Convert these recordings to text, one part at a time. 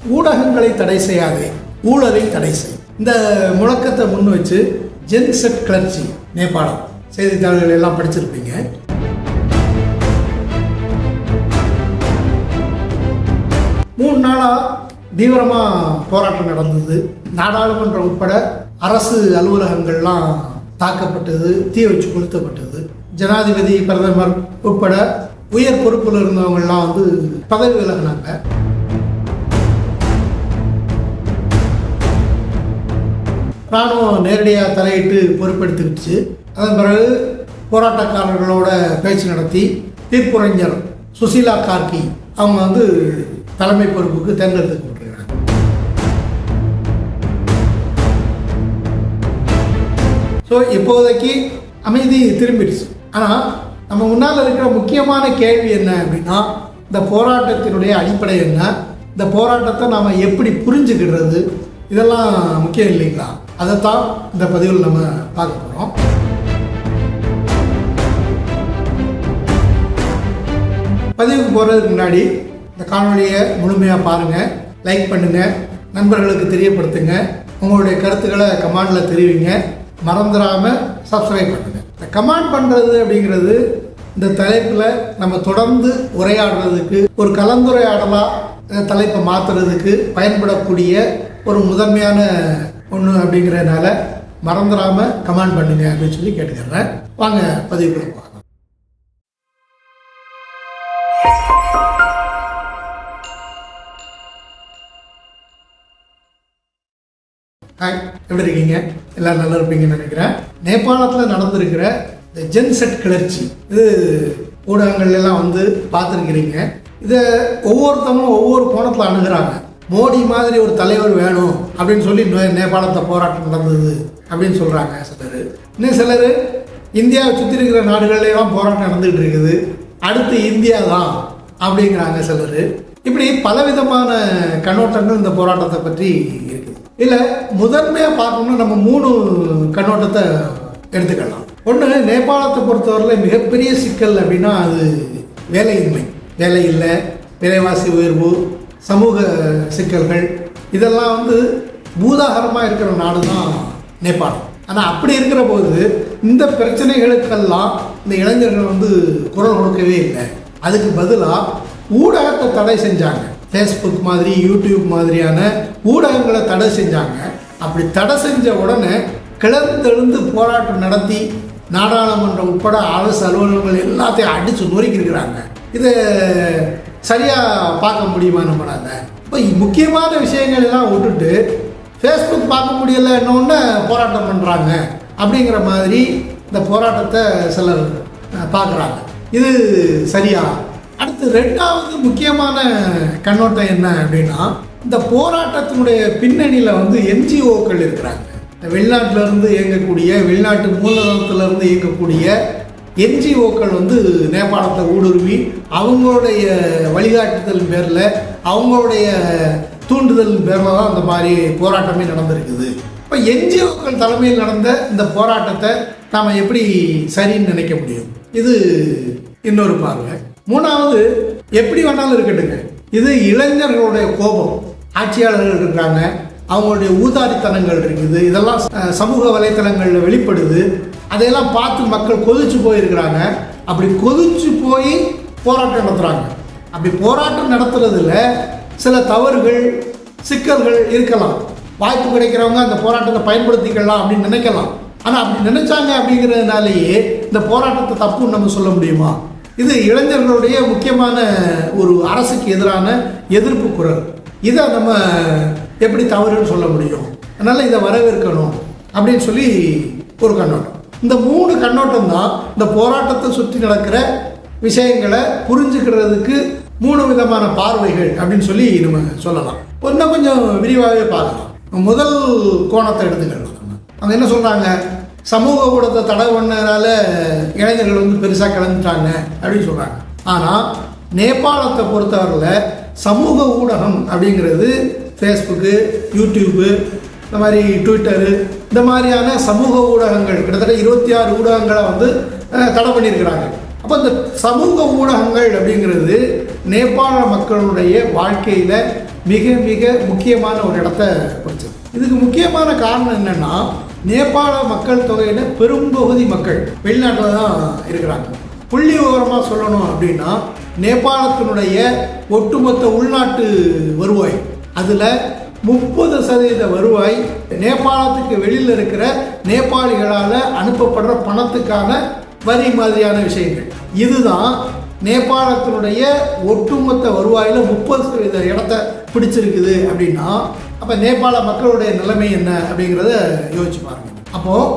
ஊடகங்களை தடை செய்யாதே, ஊழலை தடை செய். இந்த முழக்கத்தை முன் வச்சு ஜென்செட் கிளர்ச்சி நேபாளம் செய்தித்தாள்கள் எல்லாம் படிச்சிருப்பீங்க. மூணு நாளாக தீவிரமாக போராட்டம் நடந்தது. நாடாளுமன்றம் உட்பட அரசு அலுவலகங்கள்லாம் தாக்கப்பட்டது, தீ வச்சு கொளுத்தப்பட்டது. ஜனாதிபதி, பிரதமர் உட்பட உயர் பொறுப்பில் இருந்தவங்கள்லாம் பதவி விலகினாங்க. இராணுவம் நேரடியாக தலையிட்டு பொறுப்பெடுத்துக்கிடுச்சு. அதன் பிறகு போராட்டக்காரர்களோட பேச்சு நடத்தி தீர்ப்புரைஞர் சுசீலா கார்கி அவங்க தலைமை பொறுப்புக்கு தேர்ந்தெடுக்கப்பட்டிருக்கிறாங்க. ஸோ இப்போதைக்கு அமைதி திரும்பிடுச்சு. ஆனால் நம்ம முன்னால் இருக்கிற முக்கியமான கேள்வி என்ன அப்படின்னா, இந்த போராட்டத்தினுடைய அடிப்படை என்ன, இந்த போராட்டத்தை நாம் எப்படி புரிஞ்சுக்கிடுறது, இதெல்லாம் முக்கியம் இல்லைங்களா? அதைத்தான் இந்த பதிவில் நம்ம பார்க்க போகிறோம். பதிவுக்கு போகிறதுக்கு முன்னாடி இந்த காணொலியை முழுமையாக பாருங்கள், லைக் பண்ணுங்கள், நண்பர்களுக்கு தெரியப்படுத்துங்க, உங்களுடைய கருத்துக்களை கமெண்டில் தெரிவிங்க, மறந்துடாமல் சப்ஸ்கிரைப் பண்ணுங்கள். இந்த கமெண்ட் பண்ணுறது அப்படிங்கிறது இந்த தலைப்பில் நம்ம தொடர்ந்து உரையாடுறதுக்கு, ஒரு கலந்துரையாடலாக தலைப்பை மாற்றுறதுக்கு பயன்படக்கூடிய ஒரு முதன்மையான ஒன்று அப்படிங்கிறதுனால மறந்துடாமல் கமெண்ட் பண்ணுங்க அப்படின்னு சொல்லி கேட்டுக்கிறேன். வாங்க பதிவுக்குள்ள போகலாம். ஹாய், எப்படி இருக்கீங்க? எல்லோரும் நல்லா இருப்பீங்கன்னு நினைக்கிறேன். நேபாளத்தில் நடந்திருக்கிற இந்த ஜென்செட் கிளர்ச்சி, இது ஊடகங்கள் எல்லாம் பார்த்துருக்கிறீங்க. இதை ஒவ்வொருத்தவங்களும் ஒவ்வொரு கோணத்தில் அணுகிறாங்க. மோடி மாதிரி ஒரு தலைவர் வேணும் அப்படின்னு சொல்லி நேபாளத்தை போராட்டம் நடந்தது அப்படின்னு சொல்கிறாங்க சிலர். இன்னும் சிலர் இந்தியாவை சுற்றி இருக்கிற நாடுகள்லாம் போராட்டம் நடந்துகிட்டு இருக்குது, அடுத்து இந்தியா தான் அப்படிங்கிறாங்க சிலர். இப்படி பலவிதமான கண்ணோட்டங்கள் இந்த போராட்டத்தை பற்றி இருக்குது. இல்லை, முதன்மையாக பார்க்கணும்னா நம்ம 3 கண்ணோட்டத்தை எடுத்துக்கலாம். ஒன்று, நேபாளத்தை பொறுத்தவரையில் மிகப்பெரிய சிக்கல் அப்படின்னா அது வேலையின்மை. வேலை இல்லை, விலைவாசி உயர்வு, சமூக சிக்கல்கள், இதெல்லாம் பூதாகரமாக இருக்கிற நாடு தான் நேபாளம். ஆனால் அப்படி இருக்கிற போது இந்த பிரச்சனைகளுக்கெல்லாம் இந்த இளைஞர்கள் குரல் கொடுக்கவே இல்லை. அதுக்கு பதிலாக ஊடகத்தை தடை செஞ்சாங்க. ஃபேஸ்புக் மாதிரி, யூடியூப் மாதிரியான ஊடகங்களை தடை செஞ்சாங்க. அப்படி தடை செஞ்ச உடனே கிளர்ந்தெழுந்து போராட்டம் நடத்தி நாடாளுமன்றம் உட்பட அரசு அலுவலகங்கள் எல்லாத்தையும் அடித்து நொறுக்கியிருக்கிறாங்க. இதை சரியாக பார்க்க முடியுமா நம்மளால? இப்போ முக்கியமான விஷயங்கள் எல்லாம் விட்டுட்டு ஃபேஸ்புக் பார்க்க முடியலைன்னொன்னே போராட்டம் பண்ணுறாங்க அப்படிங்கிற மாதிரி இந்த போராட்டத்தை சிலர் பார்க்குறாங்க. இது சரியா? அடுத்து 2வது முக்கியமான கண்ணோட்டம் என்ன அப்படின்னா, இந்த போராட்டத்தினுடைய பின்னணியில் என்ஜிஓக்கள் இருக்கிறாங்க. வெளிநாட்டிலேருந்து இயங்கக்கூடிய, வெளிநாட்டு மூலதனத்திலேருந்து இயங்கக்கூடிய என்ஜிஓக்கள் நேபாளத்தை ஊடுருவி அவங்களுடைய வழிகாட்டுதல் பேரில், அவங்களுடைய தூண்டுதல் பேரில் தான் அந்த மாதிரி போராட்டமே நடந்திருக்குது. இப்போ என்ஜிஓக்கள் தலைமையில் நடந்த இந்த போராட்டத்தை நாம் எப்படி சரின்னு நினைக்க முடியும்? இது இன்னொரு பார்வை. 3வது, எப்படி வேணாலும் இருக்கட்டுங்க, இது இளைஞர்களுடைய கோபம். ஆட்சியாளர்கள் இருக்கிறாங்க, அவங்களுடைய ஊதாரித்தனங்கள் இருக்குது, இதெல்லாம் சமூக வலைத்தளங்களில் வெளிப்படுது. அதையெல்லாம் பார்த்து மக்கள் கொதிச்சு போயிருக்கிறாங்க. அப்படி கொதிச்சு போய் போராட்டம் நடத்துகிறாங்க. அப்படி போராட்டம் நடத்துறதுல சில தவறுகள், சிக்கல்கள் இருக்கலாம். வாய்ப்பு கிடைக்கிறவங்க அந்த போராட்டத்தை பயன்படுத்திக்கலாம் அப்படின்னு நினைக்கலாம். ஆனால் அப்படி நினைச்சாங்க அப்படிங்கிறதுனாலேயே இந்த போராட்டத்தை தப்புன்னு நம்ம சொல்ல முடியுமா? இது இளைஞர்களுடைய முக்கியமான ஒரு அரசுக்கு எதிரான எதிர்ப்பு குரல். இதை நம்ம எப்படி தவறுன்னு சொல்ல முடியும்? அதனால் இதை வரவேற்கணும் அப்படின்னு சொல்லி ஒரு கண்ணோட்டம். இந்த 3 கண்ணோட்டம் தான் இந்த போராட்டத்தை சுற்றி நடக்கிற விஷயங்களை புரிஞ்சுக்கிறதுக்கு 3 விதமான பார்வைகள் அப்படின்னு சொல்லி நம்ம சொல்லலாம். இன்னும் கொஞ்சம் விரிவாகவே பார்க்கலாம். முதல் கோணத்தை எடுத்துக்கலாம். அவங்க என்ன சொல்கிறாங்க, சமூக ஊடகத்தை தடை பண்ணனால இளைஞர்கள் பெருசாக கிளம்பிட்டாங்க அப்படின்னு சொல்கிறாங்க. ஆனால் நேபாளத்தை பொறுத்தவரையில் சமூக ஊடகம் அப்படிங்கிறது ஃபேஸ்புக்கு, யூடியூப்பு, இந்த மாதிரி ட்விட்டரு, இந்த மாதிரியான சமூக ஊடகங்கள் கிட்டத்தட்ட 26 ஊடகங்களை தடை பண்ணியிருக்கிறாங்க. அப்போ இந்த சமூக ஊடகங்கள் அப்படிங்கிறது நேபாள மக்களுடைய வாழ்க்கையில் மிக மிக முக்கியமான ஒரு இடத்த பிடிச்சது. இதுக்கு முக்கியமான காரணம் என்னன்னா, நேபாள மக்கள் தொகையில் பெரும்பகுதி மக்கள் வெளிநாட்டில் தான் இருக்கிறாங்க. புள்ளி விவரமாக சொல்லணும் அப்படின்னா, நேபாளத்தினுடைய ஒட்டுமொத்த உள்நாட்டு வருவாய் அதில் 30% வருவாய் நேபாளத்துக்கு வெளியில் இருக்கிற நேபாளிகளால் அனுப்பப்படுற பணத்துக்கான வரி மாதிரியான விஷயங்கள். இதுதான் நேபாளத்தினுடைய ஒட்டுமொத்த வருவாயில் 30% இடத்த பிடிச்சிருக்குது அப்படின்னா, அப்போ நேபாள மக்களுடைய நிலைமை என்ன அப்படிங்கிறத யோசிச்சு பாருங்க. அப்போது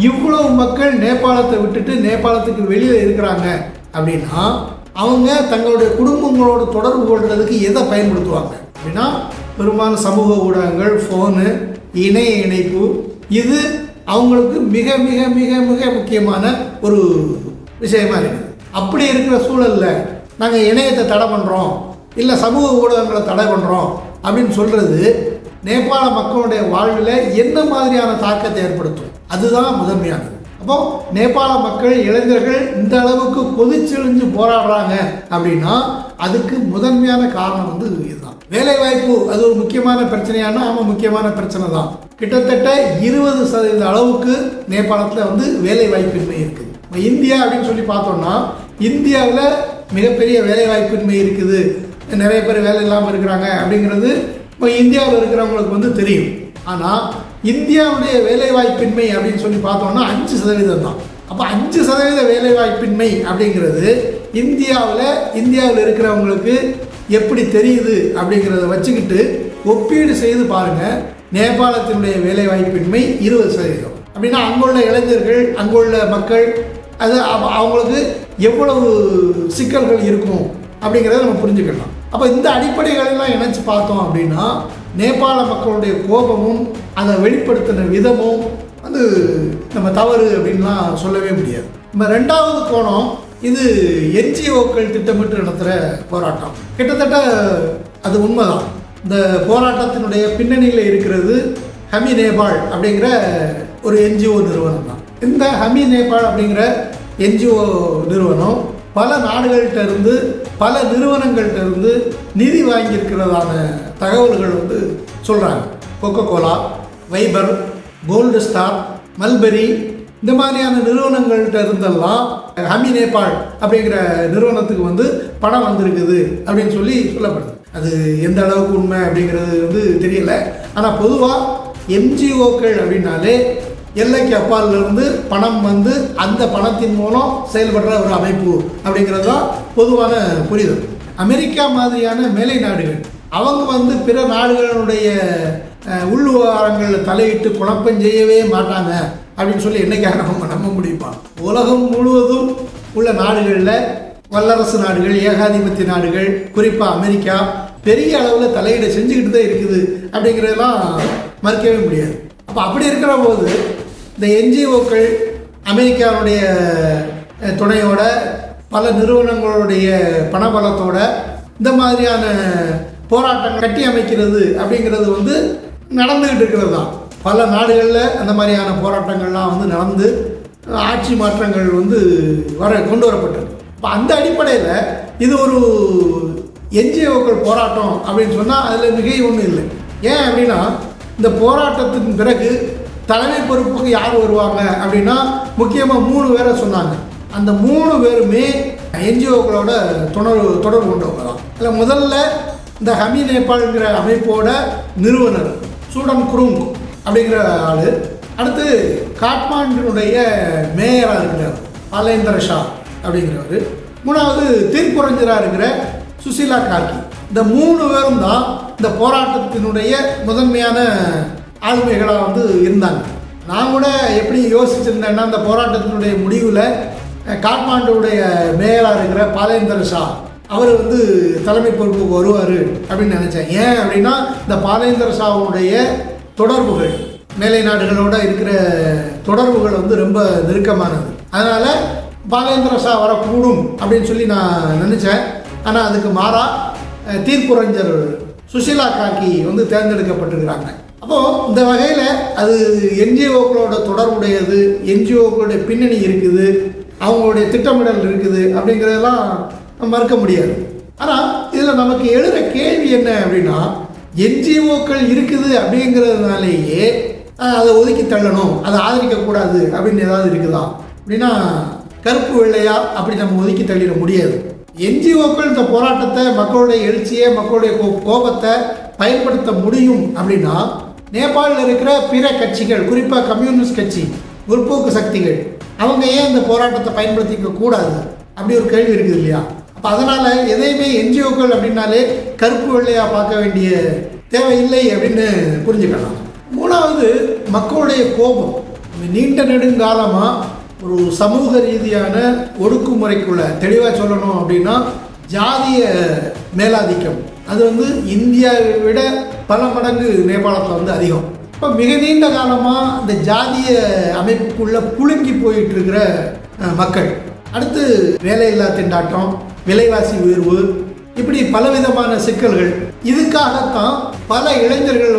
இவ்வளவு மக்கள் நேபாளத்தை விட்டுட்டு நேபாளத்துக்கு வெளியில் இருக்கிறாங்க அப்படின்னா, அவங்க தங்களுடைய குடும்பங்களோட தொடர்பு கொள்றதுக்கு எதை பயன்படுத்துவாங்க அப்படின்னா, பெரும்பாலும் சமூக ஊடகங்கள், ஃபோனு, இணைய இணைப்பு. இது அவங்களுக்கு மிக மிக மிக மிக முக்கியமான ஒரு விஷயமா இருக்குது. அப்படி இருக்கிற சூழலில் நாங்கள் இணையத்தை தடை பண்ணுறோம், இல்லை சமூக ஊடகங்களை தடை பண்ணுறோம் அப்படின்னு சொல்கிறது நேபாள மக்களுடைய வாழ்வில் என்ன மாதிரியான தாக்கத்தை ஏற்படுத்தும்? அதுதான் முதன்மையானது. அப்போ நேபாள மக்கள், இளைஞர்கள் இந்த அளவுக்கு கொதிச்செழிஞ்சு போராடுறாங்க அப்படின்னா அதுக்கு முதன்மையான காரணம் வந்து இதுதான். வேலைவாய்ப்பு அது ஒரு முக்கியமான பிரச்சனையானா, ஆமாம், முக்கியமான பிரச்சனை தான். கிட்டத்தட்ட 20% அளவுக்கு நேபாளத்தில் வந்து வேலைவாய்ப்பின்மை இருக்குது. இந்தியா அப்படின்னு சொல்லி பார்த்தோம்னா, இந்தியாவில் மிகப்பெரிய வேலைவாய்ப்பின்மை இருக்குது, நிறைய பேர் வேலை இல்லாமல் இருக்கிறாங்க அப்படிங்கிறது இப்போ இந்தியாவில் இருக்கிறவங்களுக்கு வந்து தெரியும். ஆனால் இந்தியாவுடைய வேலைவாய்ப்பின்மை அப்படின்னு சொல்லி பார்த்தோம்னா 5% தான். அப்போ 5% வேலைவாய்ப்பின்மை அப்படிங்கிறது இந்தியாவில் இருக்கிறவங்களுக்கு எப்படி தெரியுது அப்படிங்கிறத வச்சுக்கிட்டு ஒப்பீடு செய்து பாருங்கள். நேபாளத்தினுடைய வேலைவாய்ப்பின்மை 20%. அப்படின்னா அங்குள்ள இளைஞர்கள், அங்குள்ள மக்கள், அது அவங்களுக்கு எவ்வளவு சிக்கல்கள் இருக்கும் அப்படிங்கிறத நம்ம புரிஞ்சுக்கலாம். அப்போ இந்த அடிப்படைகளெல்லாம் இணைச்சு பார்த்தோம் அப்படின்னா, நேபாள மக்களுடைய கோபமும் அதை வெளிப்படுத்தின விதமும் வந்து நம்ம தவறு அப்படின்லாம் சொல்லவே முடியாது. நம்ம ரெண்டாவது கோணம், இது என்ஜிஓக்கள் திட்டமிட்டு நடத்துகிற போராட்டம். கிட்டத்தட்ட அது உண்மைதான். இந்த போராட்டத்தினுடைய பின்னணியில் இருக்கிறது ஹமி நேபாள் அப்படிங்கிற ஒரு என்ஜிஓ நிறுவனம் தான். இந்த ஹமி நேபாள் அப்படிங்கிற என்ஜிஓ நிறுவனம் பல நாடுகள்கிட்ட இருந்து, பல நிறுவனங்கள்கிட்ட இருந்து நிதி வாங்கியிருக்கிறதான தகவல்கள் வந்து சொல்கிறாங்க. Coca Cola, Viber, Gold Star, Mulberry, இந்த மாதிரியான நிறுவனங்கள்கிட்ட இருந்தெல்லாம் ஹமி நேபாள் அப்படிங்கிற நிறுவனத்துக்கு வந்து பணம் வந்திருக்குது அப்படின்னு சொல்லப்படுது. அது எந்த அளவுக்கு உண்மை அப்படிங்கிறது வந்து தெரியல. ஆனால் பொதுவாக என்ஜிஓக்கள் அப்படின்னாலே எல்லைக்கு அப்பாலிருந்து பணம் வந்து அந்த பணத்தின் மூலம் செயல்படுற ஒரு அமைப்பு அப்படிங்கிறது தான் பொதுவான புரிதல். அமெரிக்கா மாதிரியான மேலை நாடுகள் அவங்க வந்து பிற நாடுகளுடைய உள் விவகாரங்களில் தலையிட்டு குழப்பம் செய்யவே மாட்டாங்க அப்படின்னு சொல்லி என்னைக்காக நம்ம நம்ப முடியுமா? உலகம் முழுவதும் உள்ள நாடுகளில் வல்லரசு நாடுகள், ஏகாதிபத்திய நாடுகள், குறிப்பாக அமெரிக்கா பெரிய அளவில் தலையீட செஞ்சுக்கிட்டு தான் இருக்குது அப்படிங்கிறதெல்லாம் மறுக்கவே முடியாது. அப்போ அப்படி இருக்கிற போது இந்த என்ஜிஓக்கள் அமெரிக்காவுடைய துணையோட, பல நிறுவனங்களுடைய பணபலத்தோட இந்த மாதிரியான போராட்டங்கள் கட்டி அமைக்கிறது அப்படிங்கிறது வந்து நடந்துக்கிட்டு இருக்கிறது தான். பல நாடுகளில் அந்த மாதிரியான போராட்டங்கள்லாம் வந்து நடந்து ஆட்சி மாற்றங்கள் வந்து கொண்டு வரப்பட்டது. இப்போ அந்த அடிப்படையில் இது ஒரு என்ஜிஓக்கள் போராட்டம் அப்படின்னு சொன்னால் அதில் மிகை ஒன்றும் இல்லை. ஏன் அப்படின்னா, இந்த போராட்டத்தின் பிறகு தலைமை பொறுப்புக்கு யார் வருவாங்க அப்படின்னா முக்கியமாக 3 பேரை சொன்னாங்க. அந்த 3 பேருமே என்ஜிஓக்களோட தொடர்பு கொண்டவங்க தான். அதில் முதல்ல இந்த ஹமி நேபாள்ங்கிற அமைப்போட நிறுவனர் சூடன் குருங் அப்படிங்கிற ஆள். அடுத்து காட்மாண்டுடைய மேயராக இருக்கிறார் பாலேந்தர் ஷா அப்படிங்கிறவர். 3வது தீர்ப்புரைஞராக இருக்கிற சுசிலா கார்கி. இந்த 3 பேரும் தான் இந்த போராட்டத்தினுடைய முதன்மையான ஆளுமைகளாக வந்து இருந்தாங்க. நான் கூட எப்படி யோசிச்சிருந்தேன்னா, இந்த போராட்டத்தினுடைய முடிவில் காட்மாண்டுடைய மேயராக இருக்கிற பாலேந்தர் ஷா அவர் வந்து தலைமை பொறுப்புக்கு வருவார் அப்படின்னு நினச்சேன். ஏன் அப்படின்னா, இந்த பாலேந்தர் ஷாவுடைய தொடர்புகள், மேலை நாடுகளோடு இருக்கிற தொடர்புகள் வந்து ரொம்ப நெருக்கமானது. அதனால் பாலேந்தர் ஷா வரக்கூடும் அப்படின்னு சொல்லி நான் நினச்சேன். ஆனால் அதுக்கு மாறாக தீர்ப்புரைஞர் சுசிலா கார்கி வந்து தேர்ந்தெடுக்கப்பட்டிருக்கிறாங்க. அப்போது இந்த வகையில் அது என்ஜிஓக்களோட தொடர்புடையது, என்ஜிஓக்களுடைய பின்னணி இருக்குது, அவங்களுடைய திட்டமிடல் இருக்குது அப்படிங்கிறதெல்லாம் மறுக்க முடியாது. ஆனால் இதில் நமக்கு எழுற கேள்வி என்ன அப்படின்னா, என்ஜிஓக்கள் இருக்குது அப்படிங்கிறதுனாலேயே அதை ஒதுக்கி தள்ளணும், அதை ஆதரிக்கக்கூடாது அப்படின்னு ஏதாவது இருக்குதா அப்படின்னா, கருப்பு வெள்ளையா அப்படி நம்ம ஒதுக்கி தள்ளிட முடியாது. என்ஜிஓக்கள் இந்த போராட்டத்தை, மக்களுடைய எழுச்சியை, மக்களுடைய கோபத்தை பயன்படுத்த முடியும் அப்படின்னா, நேபாளில் இருக்கிற பிற கட்சிகள், குறிப்பாக கம்யூனிஸ்ட் கட்சி, முற்போக்கு சக்திகள், அவங்க ஏன் இந்த போராட்டத்தை பயன்படுத்திக்க கூடாது அப்படி ஒரு கேள்வி இருக்குது இல்லையா? அப்போ அதனால் எதையுமே என்ஜிஓக்கள் அப்படின்னாலே கருப்பு வெள்ளையாக பார்க்க வேண்டிய தேவையில்லை அப்படின்னு புரிஞ்சுக்கலாம். மூணாவது, மக்களுடைய கோபம். நீண்ட நெடுங்காலமாக ஒரு சமூக ரீதியான ஒடுக்குமுறைக்குள்ள, தெளிவாக சொல்லணும் அப்படின்னா, ஜாதிய மேலாதிக்கம் அது இந்தியாவை விட பல மடங்கு நேபாளத்தில் அதிகம். இப்போ மிக நீண்ட காலமாக இந்த ஜாதிய அமைப்புக்குள்ளே புழுங்கி போயிட்டு இருக்கிற மக்கள், அடுத்து வேலையில்லா திண்டாட்டம், விலைவாசி உயர்வு, இப்படி பலவிதமான சிக்கல்கள். இதுக்காகத்தான் பல இளைஞர்கள்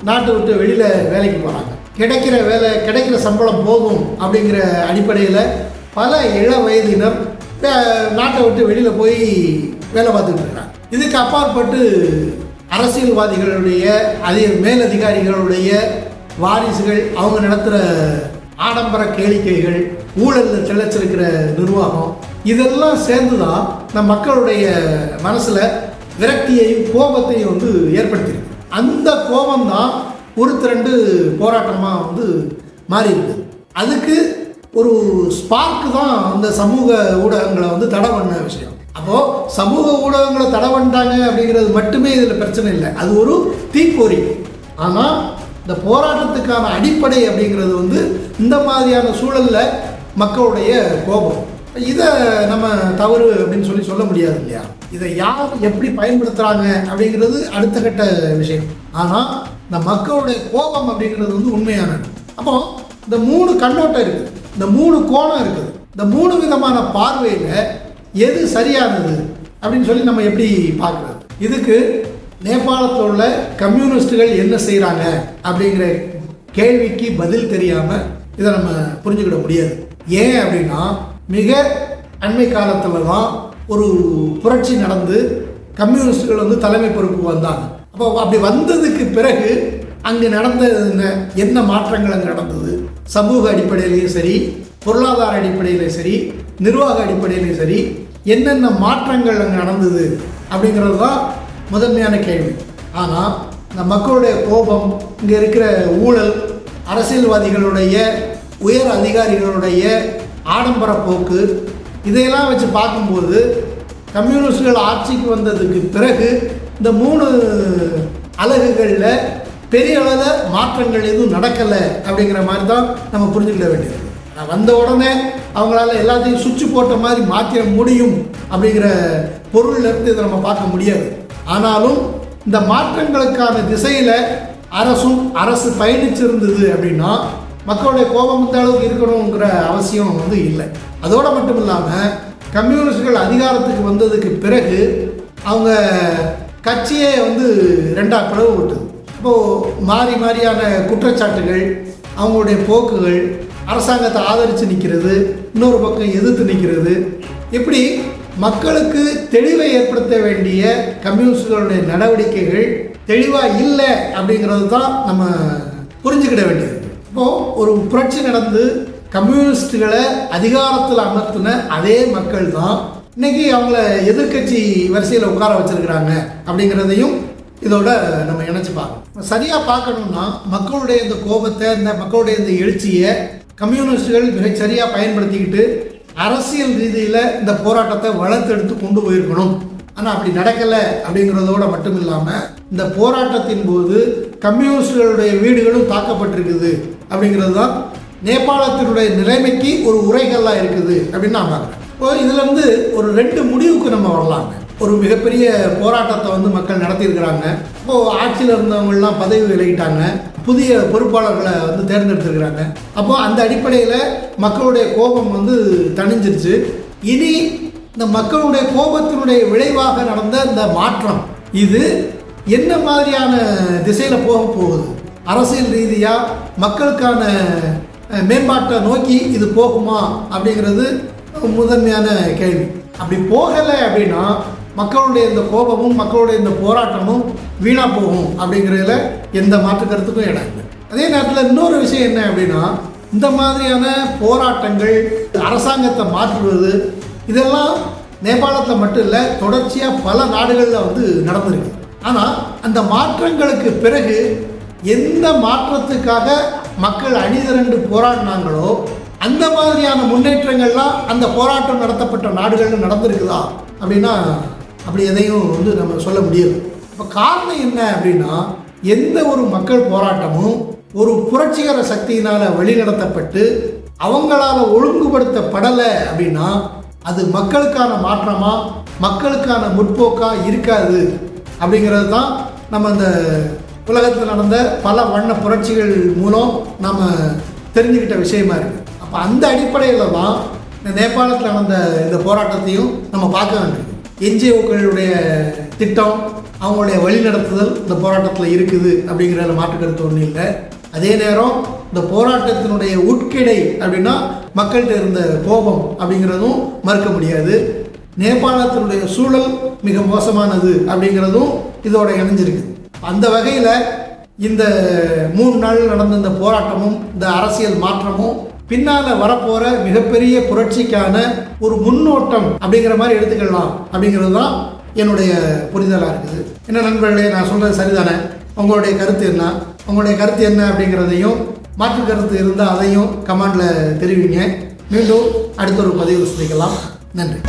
நாட்டை விட்டு வெளியில் வேலைக்கு போகிறாங்க. கிடைக்கிற வேலை, கிடைக்கிற சம்பளம் போதும் அப்படிங்கிற அடிப்படையில் பல இள வயதினர் நாட்டை விட்டு வெளியில் போய் வேலை பார்த்துக்கிட்டு இருக்காங்க. இதுக்கு அப்பாற்பட்டு அரசியல்வாதிகளுடைய மேலதிகாரிகளுடைய வாரிசுகள், அவங்க நடத்துகிற ஆடம்பர கேளிக்கைகள், ஊழலில் திளைச்சிருக்கிற நிர்வாகம், இதெல்லாம் சேர்ந்து தான் நம் மக்களுடைய மனசில் விரக்தியையும் கோபத்தையும் ஏற்படுத்தியிருக்கு. அந்த கோபம்தான் ஒரு திரண்டு போராட்டமாக மாறி இருக்கு. அதுக்கு ஒரு ஸ்பார்க்கு தான் அந்த சமூக ஊடகங்களை தடை பண்ண விஷயம். அப்போது சமூக ஊடகங்களை தடை பண்ணிட்டாங்க அப்படிங்கிறது மட்டுமே இதில் பிரச்சனை இல்லை, அது ஒரு தீப்பொறி. ஆனால் இந்த போராட்டத்துக்கான அடிப்படை அப்படிங்கிறது இந்த மாதிரியான சூழலில் மக்களுடைய கோபம். இதை நம்ம தவறு அப்படின்னு சொல்ல முடியாது இல்லையா? இதை யார் எப்படி பயன்படுத்துகிறாங்க அப்படிங்கிறது அடுத்த கட்ட விஷயம். ஆனால் இந்த மக்களுடைய கோபம் அப்படிங்கிறது உண்மையானது. அப்போ இந்த 3 கண்ணோட்டம் இருக்குது, இந்த 3 கோணம் இருக்குது. இந்த 3 விதமான பார்வையில் எது சரியானது அப்படின்னு நம்ம எப்படி பார்க்குறது? இதுக்கு நேபாளத்தில் உள்ள கம்யூனிஸ்டுகள் என்ன செய்கிறாங்க அப்படிங்கிற கேள்விக்கு பதில் தெரியாமல் இதை நம்ம புரிஞ்சுக்கிட முடியாது. ஏன் அப்படின்னா, மிக அண்மை காலத்தில் தான் ஒரு புரட்சி நடந்து கம்யூனிஸ்டுகள் தலைமை பொறுப்பு வந்தாங்க. அப்போ அப்படி வந்ததுக்கு பிறகு அங்கே நடந்தது என்ன மாற்றங்கள் அங்கே நடந்தது, சமூக அடிப்படையிலையும் சரி, பொருளாதார அடிப்படையிலையும் சரி, நிர்வாக அடிப்படையிலையும் சரி, என்னென்ன மாற்றங்கள் அங்கே நடந்தது அப்படிங்கிறது தான் முதன்மையான கேள்வி. ஆனால் இந்த மக்களுடைய கோபம், இங்கே இருக்கிற ஊழல், அரசியல்வாதிகளுடைய, உயர் அதிகாரிகளுடைய ஆடம்பர போக்கு, இதையெல்லாம் வச்சு பார்க்கும்போது கம்யூனிஸ்டுகள் ஆட்சிக்கு வந்ததுக்கு பிறகு இந்த 3 அலகுகளில் பெரிய அளவில் மாற்றங்கள் எதுவும் நடக்கலை அப்படிங்கிற மாதிரி தான் நம்ம புரிஞ்சுக்கிட வேண்டியது. வந்த உடனே அவங்களால எல்லாத்தையும் சுவிட்ச் போட்ட மாதிரி மாற்ற முடியும் அப்படிங்கிற பொருளிலிருந்து இதை நம்ம பார்க்க முடியாது. ஆனாலும் இந்த மாற்றங்களுக்கான திசையில் அரசு பயணிச்சிருந்தது அப்படின்னா மக்களுடைய கோபம் இந்த அளவுக்கு இருக்கணுங்கிற அவசியம் இல்லை. அதோடு மட்டும் இல்லாமல் கம்யூனிஸ்டுகள் அதிகாரத்துக்கு வந்ததுக்கு பிறகு அவங்க கட்சியே 2ஆக பிளவு விட்டது. இப்போது மாறியான குற்றச்சாட்டுகள், அவங்களுடைய போக்குகள், அரசாங்கத்தை ஆதரித்து நிற்கிறது, இன்னொரு பக்கம் எதிர்த்து நிற்கிறது, இப்படி மக்களுக்கு தெளிவை ஏற்படுத்த வேண்டிய கம்யூனிஸ்டுகளுடைய நடவடிக்கைகள் தெளிவாக இல்லை அப்படிங்கிறது தான் நம்ம புரிஞ்சுக்கிட வேண்டியது. இப்போது ஒரு புரட்சி நடந்து கம்யூனிஸ்டுகளை அதிகாரத்தில் அமர்த்தின அதே மக்கள் தான் இன்னைக்கு அவங்கள எதிர்கட்சி வரிசையில் உட்கார வச்சிருக்கிறாங்க அப்படிங்கிறதையும் இதோட நம்ம இணைச்சு பார்க்கணும். சரியாக பார்க்கணும்னா மக்களுடைய இந்த கோபத்தை, இந்த மக்களுடைய இந்த எழுச்சியை கம்யூனிஸ்டுகள் மிகச்சரியாக பயன்படுத்திக்கிட்டு அரசியல் ரீதியில் இந்த போராட்டத்தை வளர்த்தெடுத்து கொண்டு போயிருக்கணும். ஆனால் அப்படி நடக்கலை அப்படிங்கிறதோட மட்டும் இல்லாமல் இந்த போராட்டத்தின் போது கம்யூனிஸ்டுகளுடைய வீடுகளும் தாக்கப்பட்டிருக்குது அப்படிங்கிறது தான் நேபாளத்தினுடைய நிலைமைக்கு ஒரு உரைகளாக இருக்குது அப்படின்னு நான் பார்க்குறேன். இப்போ இதுலேருந்து ஒரு 2 முடிவுக்கு நம்ம வரலாங்க. ஒரு மிகப்பெரிய போராட்டத்தை மக்கள் நடத்தியிருக்கிறாங்க. இப்போது ஆட்சியில் இருந்தவங்கள்லாம் பதவி விலகிட்டாங்க, புதிய பொறுப்பாளர்களை தேர்ந்தெடுத்துருக்கிறாங்க. அப்போ அந்த அடிப்படையில் மக்களுடைய கோபம் தணிஞ்சிருச்சு. இனி இந்த மக்களுடைய கோபத்தினுடைய விளைவாக நடந்த இந்த மாற்றம் இது என்ன மாதிரியான திசையில் போக போகுது, அரசியல் ரீதியாக மக்களுக்கான மேம்பாட்டை நோக்கி இது போகுமா அப்படிங்கிறது முதன்மையான கேள்வி. அப்படி போகலை அப்படின்னா மக்களுடைய இந்த கோபமும் மக்களுடைய இந்த போராட்டமும் வீணாக போகும் அப்படிங்கிறதுல எந்த மாற்று கருத்துக்கும் இடம் இல்லை. அதே நேரத்தில் இன்னொரு விஷயம் என்ன அப்படின்னா, இந்த மாதிரியான போராட்டங்கள், அரசாங்கத்தை மாற்றுவது, இதெல்லாம் நேபாளத்தில் மட்டும் இல்லை, தொடர்ச்சியாக பல நாடுகளில் வந்து நடந்திருக்கு. ஆனால் அந்த மாற்றங்களுக்கு பிறகு எந்த மாற்றத்துக்காக மக்கள் அணிதிரண்டு போராடினாங்களோ அந்த மாதிரியான முன்னேற்றங்கள்லாம் அந்த போராட்டம் நடத்தப்பட்ட நாடுகளில் நடந்திருக்குதா அப்படின்னா அப்படி எதையும் வந்து நம்ம சொல்ல முடியாது. இப்போ காரணம் என்ன அப்படின்னா, எந்த ஒரு மக்கள் போராட்டமும் ஒரு புரட்சிகர சக்தியினால் வழிநடத்தப்பட்டு அவங்களால ஒழுங்குபடுத்தப்படலை அப்படின்னா அது மக்களுக்கான மாற்றமா, மக்களுக்கான முற்போக்காக இருக்காது. அப்படிங்கிறது தான் நம்ம இந்த உலகத்தில் நடந்த பல வண்ண புரட்சிகள் மூலம் நம்ம தெரிஞ்சுக்கிட்ட விஷயமா இருக்குது. அப்போ அந்த அடிப்படையில் தான் இந்த நேபாளத்தில் நடந்த இந்த போராட்டத்தையும் நம்ம பார்க்க வேண்டியது. என்ஜிஓக்களுடைய திட்டம், அவங்களுடைய வழிநடத்துதல் இந்த போராட்டத்தில் இருக்குது அப்படிங்கிறத மாற்றுக்கருத்து ஒன்றும் இல்லை. அதே நேரம் இந்த போராட்டத்தினுடைய உட்கிடை அப்படின்னா மக்கள்கிட்ட இருந்த கோபம் அப்படிங்கிறதும் மறுக்க முடியாது. நேபாளத்தினுடைய சூழல் மிக மோசமானது அப்படிங்கிறதும் இதோட இணைஞ்சிருக்கு. அந்த வகையில் இந்த 3 நாள் நடந்த இந்த போராட்டமும் இந்த அரசியல் மாற்றமும் பின்னால் வரப்போகிற மிகப்பெரிய புரட்சிக்கான ஒரு முன்னோட்டம் அப்படிங்கிற மாதிரி எடுத்துக்கலாம் அப்படிங்கிறது தான் என்னுடைய புரிதலாக இருக்குது. என்ன நண்பர்களே, நான் சொல்கிறது சரிதானே? உங்களுடைய கருத்து என்ன? உங்களுடைய கருத்து என்ன அப்படிங்கிறதையும், மாற்று கருத்து இருந்தால் அதையும் கமெண்டில் தெரிவிங்க. மீண்டும் அடுத்த ஒரு பதிவு சந்திக்கலாம். நன்றி.